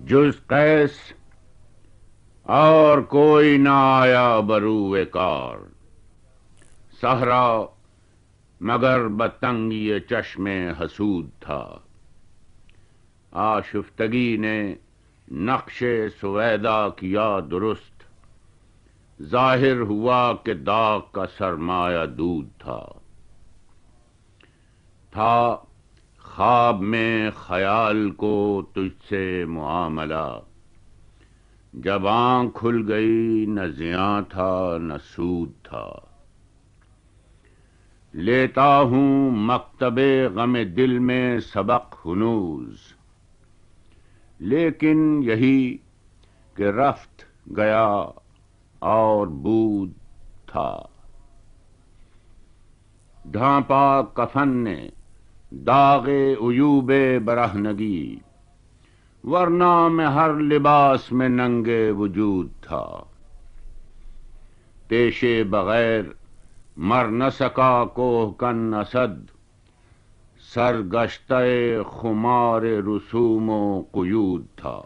جز قیس اور کوئی نہ آیا بروئے کار، صحرا مگر بتنگی چشم حسود تھا۔ آشفتگی نے نقش سویدا کیا درست، ظاہر ہوا کہ داغ کا سرمایہ دود تھا۔ خواب میں خیال کو تجھ سے معاملہ، جب آنکھ کھل گئی نہ زیاں تھا نہ سود تھا۔ لیتا ہوں مکتب غم دل میں سبق ہنوز، لیکن یہی کہ رفت گیا اور بود تھا۔ ڈھانپا کفن نے داغ عیوب برہنگی، ورنہ میں ہر لباس میں ننگے وجود تھا۔ پیشے بغیر مر نہ سکا کوہکن اسد، سرگشتہ خمار رسوم و قیود تھا۔